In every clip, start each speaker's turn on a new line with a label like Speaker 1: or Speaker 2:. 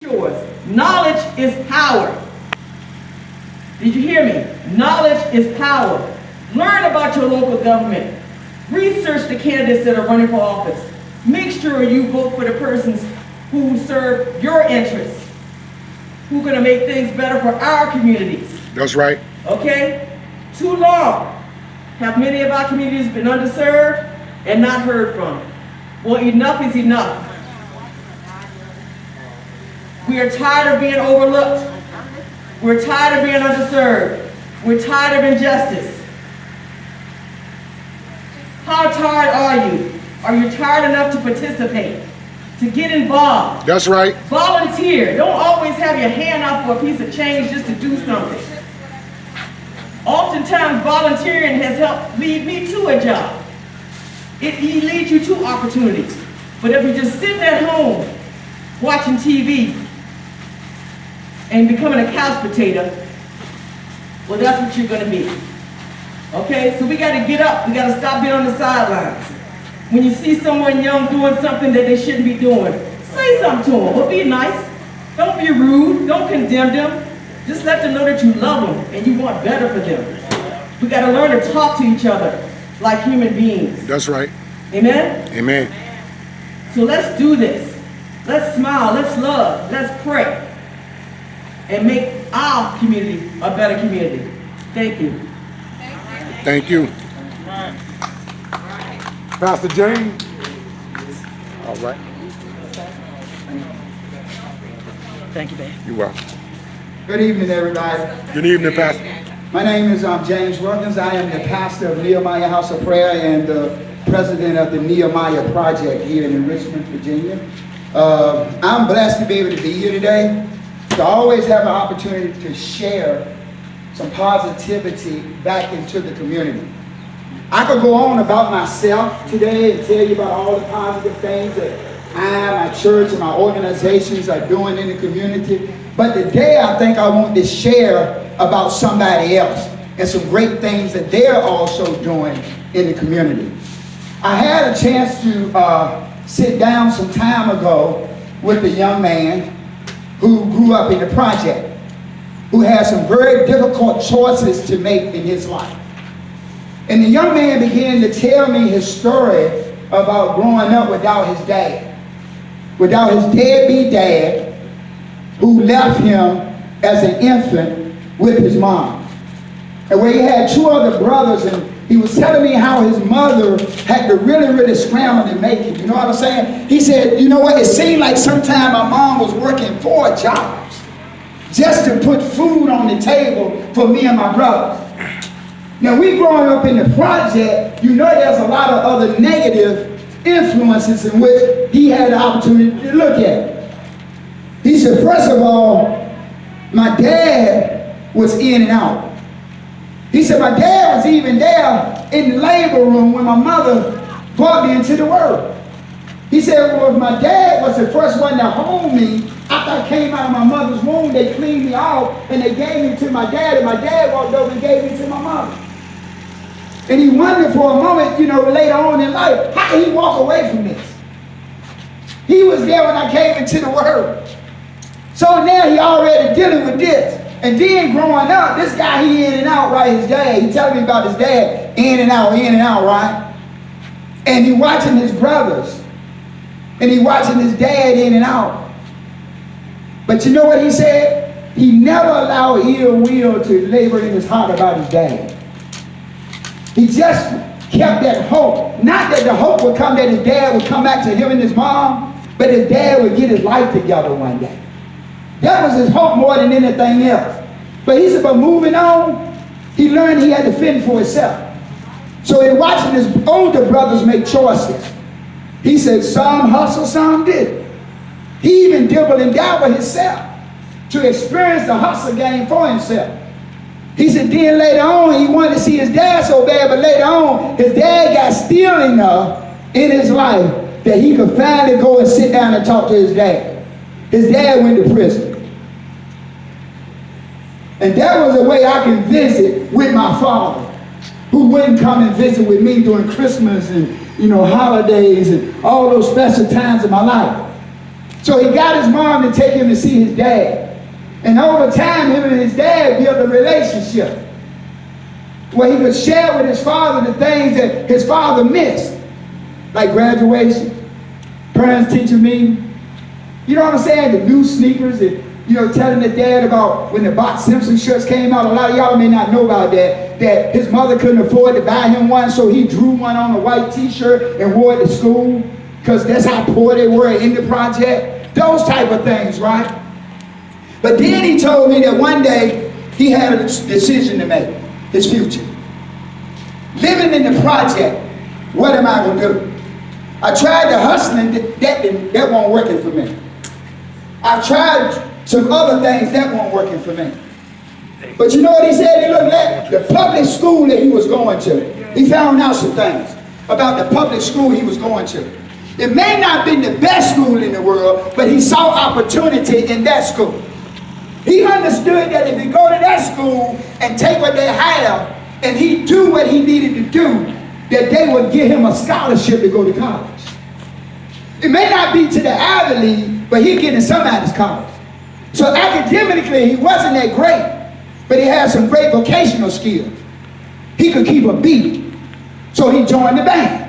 Speaker 1: yours. Knowledge is power. Did you hear me? Knowledge is power. Learn about your local government. Research the candidates that are running for office. Make sure you vote for the persons who serve your interests, who are going to make things better for our communities.
Speaker 2: That's right.
Speaker 1: Okay? Too long have many of our communities been underserved and not heard from. Well, enough is enough. We are tired of being overlooked. We're tired of being underserved. We're tired of injustice. How tired are you? Are you tired enough to participate, to get involved?
Speaker 2: That's right.
Speaker 1: Volunteer. Don't always have your hand out for a piece of change just to do something. Oftentimes, volunteering has helped lead me to a job. It leads you to opportunities. But if you're just sitting at home watching TV and becoming a couch potato, well, that's what you're going to be. Okay? So we got to get up. We got to stop being on the sidelines. When you see someone young doing something that they shouldn't be doing, say something to them. Well, be nice. Don't be rude. Don't condemn them. Just let them know that you love them and you want better for them. We got to learn to talk to each other like human beings.
Speaker 2: That's right.
Speaker 1: Amen?
Speaker 2: Amen.
Speaker 1: So let's do this. Let's smile. Let's love. Let's pray. And make our community a better community. Thank you.
Speaker 2: Thank you. Pastor James. All right.
Speaker 1: Thank you, babe.
Speaker 2: You're welcome.
Speaker 3: Good evening, everybody.
Speaker 2: Good evening, Pastor.
Speaker 3: My name is James Wilkins. I am the pastor of Nehemiah House of Prayer and the president of the Nehemiah Project here in Richmond, Virginia. I'm blessed to be able to be here today. To always have an opportunity to share some positivity back into the community. I could go on about myself today and tell you about all the positive things that I, my church, and my organizations are doing in the community. But today I think I want to share about somebody else and some great things that they're also doing in the community. I had a chance to sit down some time ago with a young man who grew up in the project, who had some very difficult choices to make in his life. And the young man began to tell me his story about growing up without his dad, without his deadbeat dad, who left him as an infant with his mom. And where he had two other brothers, and he was telling me how his mother had to really scramble to make it. You know what I'm saying? He said, you know what, it seemed like sometimes my mom was working 4 jobs just to put food on the table for me and my brothers. Now, we growing up in the project, you know there's a lot of other negative influences in which he had the opportunity to look at. He said, first of all, my dad was in and out. He said, my dad was even there in the labor room when my mother brought me into the world. He said, well, my dad was the first one to hold me. After I came out of my mother's womb, they cleaned me out and they gave me to my dad, and my dad walked over and gave me to my mother. And he wondered for a moment, you know, later on in life, how did he walk away from this? He was there when I came into the world. So now he already dealing with this. And then growing up, this guy, he in and out, right, his dad. He telling me about his dad, in and out, right? And he watching his brothers. And he watching his dad in and out. But you know what he said? He never allowed ill will to labor in his heart about his dad. He just kept that hope. Not that the hope would come that his dad would come back to him and his mom, but his dad would get his life together one day. That was his hope more than anything else. But he said, but moving on, he learned he had to fend for himself. So in watching his older brothers make choices, he said some hustle, some didn't. He even dibbled and dabbled himself to experience the hustle game for himself. He said then later on, he wanted to see his dad so bad, but later on, his dad got still enough in his life that he could finally go and sit down and talk to his dad. His dad went to prison. And that was a way I could visit with my father, who wouldn't come and visit with me during Christmas and, you know, holidays and all those special times of my life. So he got his mom to take him to see his dad. And over time, him and his dad built a relationship where he could share with his father the things that his father missed, like graduation, parents teaching me. You know what I'm saying? The new sneakers, and telling the dad about when the Bart Simpson shirts came out. A lot of y'all may not know about that his mother couldn't afford to buy him one, so he drew one on a white t-shirt and wore it to school, because that's how poor they were in the project. Those type of things, right? But then he told me that one day he had a decision to make, his future. Living in the project, what am I going to do? I tried the hustling, that won't working for me. I tried some other things that weren't working for me. But you know what he said? He looked at the public school that he was going to. He found out some things about the public school he was going to. It may not have been the best school in the world, but he saw opportunity in that school. He understood that if he go to that school and take what they have, and he do what he needed to do, that they would give him a scholarship to go to college. It may not be to the Ivy League, but he's getting somebody's college. So academically, he wasn't that great, but he had some great vocational skills. He could keep a beat. So he joined the band.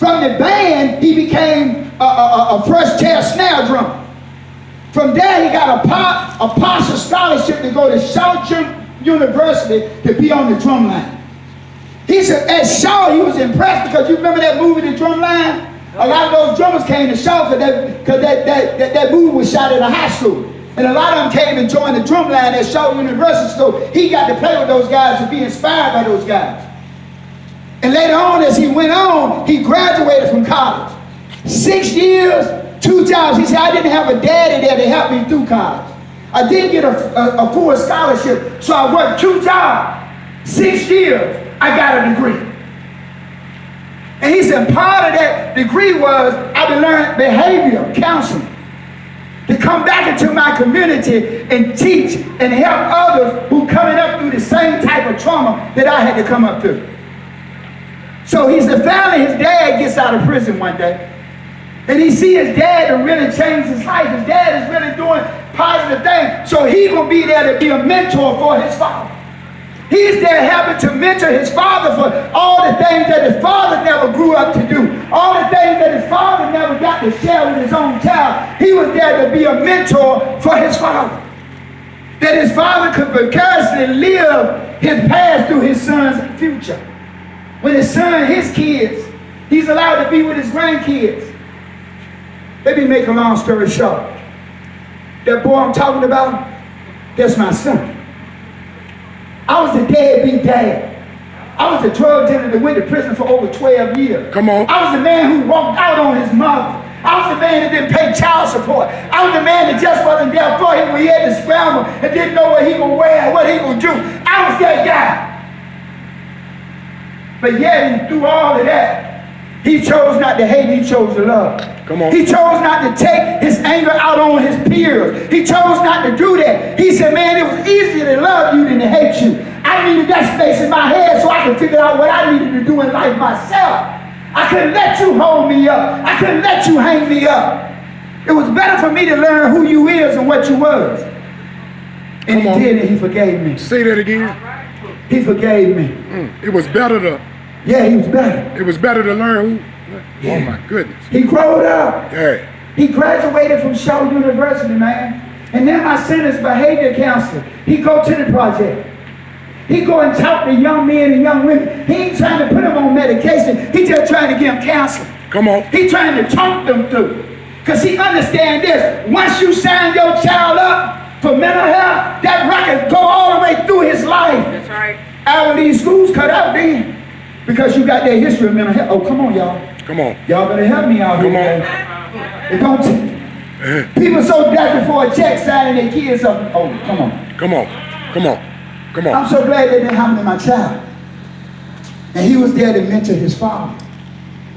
Speaker 3: From the band, he became a first-chair snare drummer. From there, he got a partial scholarship to go to Churchill University to be on the drum line. He said, at Shaw, he was impressed because you remember that movie, The Drum Line? A lot of those drummers came to Shaw because that movie was shot at a high school. And a lot of them came and joined the drum line at Shaw University, so he got to play with those guys and be inspired by those guys. And later on, as he went on, he graduated from college. 6 years, 2 jobs. He said, I didn't have a daddy there to help me through college. I didn't get a full scholarship, so I worked 2 jobs. 6 years, I got a degree. And he said part of that degree was I learned behavior counseling. To come back into my community and teach and help others who coming up through the same type of trauma that I had to come up through. So he's the family, his dad gets out of prison one day. And he see his dad to really change his life. His dad is really doing positive things. So he's going to be there to be a mentor for his father. He's there helping to mentor his father for all the things that his father never grew up to do. All the things that his father never got to share with his own child. He was there to be a mentor for his father. That his father could vicariously live his past through his son's future. When his son, his kids, he's allowed to be with his grandkids. Let me make a long story short. That boy I'm talking about, that's my son. I was a deadbeat dad. I was a drug dealer that went to prison for over 12 years.
Speaker 2: Come on.
Speaker 3: I was the man who walked out on his mother. I was the man that didn't pay child support. I was the man that just wasn't there for him when he had to scramble and didn't know what he would wear and what he would do. I was that guy. But yet, through all of that, he chose not to hate, he chose to love.
Speaker 2: Come on.
Speaker 3: He chose not to take his anger out on his peers. He chose not to do that. He said, man, it was easier to love you than to hate you. I needed that space in my head so I could figure out what I needed to do in life myself. I couldn't let you hold me up. I couldn't let you hang me up. It was better for me to learn who you is and what you was. And he did, and he forgave me.
Speaker 2: Say that again.
Speaker 3: He forgave me.
Speaker 2: It was better to...
Speaker 3: Yeah, he was better.
Speaker 2: It was better to learn who...
Speaker 3: Yeah.
Speaker 2: Oh, my goodness.
Speaker 3: He growed up.
Speaker 2: Yeah.
Speaker 3: He graduated from Shaw University, man. And then my son is behavior counselor. He go to the project. He go and talk to young men and young women. He ain't trying to put them on medication. He just trying to give them counseling.
Speaker 2: Come on.
Speaker 3: He trying to talk them through. Because he understands this. Once you sign your child up for mental health, that record go all the way through his life.
Speaker 4: That's right.
Speaker 3: Out of these schools cut out then. Because you got that history of mental health. Oh, come on, y'all.
Speaker 2: Come on.
Speaker 3: Y'all better help me out
Speaker 2: Come
Speaker 3: here.
Speaker 2: on.
Speaker 3: It don't people so desperate for a check signing their kids up. Oh, come on.
Speaker 2: Come on. Come on. Come on.
Speaker 3: I'm so glad that didn't happen to my child. And he was there to mentor his father.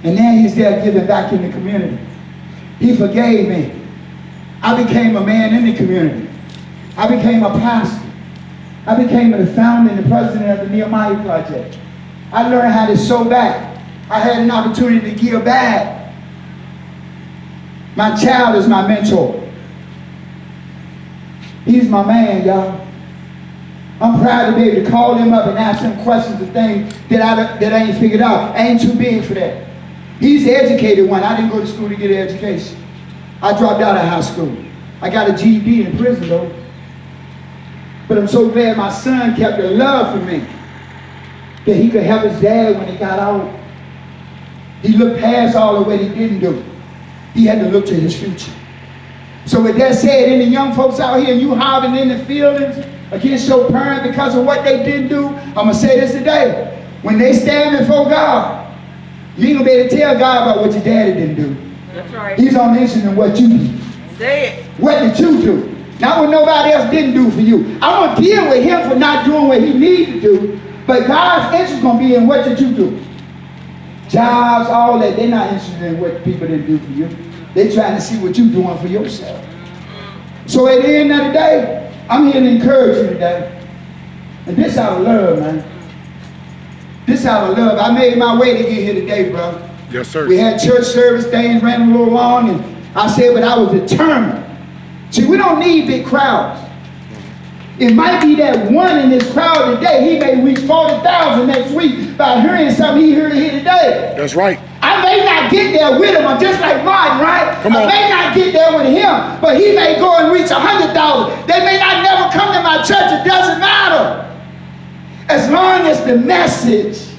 Speaker 3: And now he's there giving back in the community. He forgave me. I became a man in the community. I became a pastor. I became the founder and the president of the Nehemiah Project. I learned how to sow back. I had an opportunity to give back. My child is my mentor. He's my man, y'all. I'm proud to be able to call him up and ask him questions and things that I ain't figured out. I ain't too big for that. He's the educated one. I didn't go to school to get an education. I dropped out of high school. I got a GED in prison though. But I'm so glad my son kept the love for me, that he could help his dad when he got out. He looked past all of what he didn't do. He had to look to his future. So with that said, any young folks out here, you hobbling in the feelings against your parents because of what they didn't do, I'm going to say this today. When they stand before God, you ain't going to be able to tell God about what your daddy didn't do.
Speaker 1: That's right.
Speaker 3: He's only interested in what you did.
Speaker 1: Say it.
Speaker 3: What did you do? Not what nobody else didn't do for you. I'm going to deal with him for not doing what he needs to do, but God's interest is going to be in what did you do. Jobs, all that, they're not interested in what people didn't do for you. They're trying to see what you're doing for yourself. So at the end of the day, I'm here to encourage you today. And this out of love, man. This out of love. I made my way to get here today, bro.
Speaker 2: Yes, sir.
Speaker 3: We had church service, things ran a little long, and I said, but I was determined. See, we don't need big crowds. It might be that one in this crowd today, he may reach 40,000 next week by hearing something he heard here today.
Speaker 2: That's right.
Speaker 3: I may not get there with him. I'm just like Martin, right?
Speaker 2: Come on.
Speaker 3: I may not get there with him, but he may go and reach 100,000. They may not never come to my church. It doesn't matter. As long as the message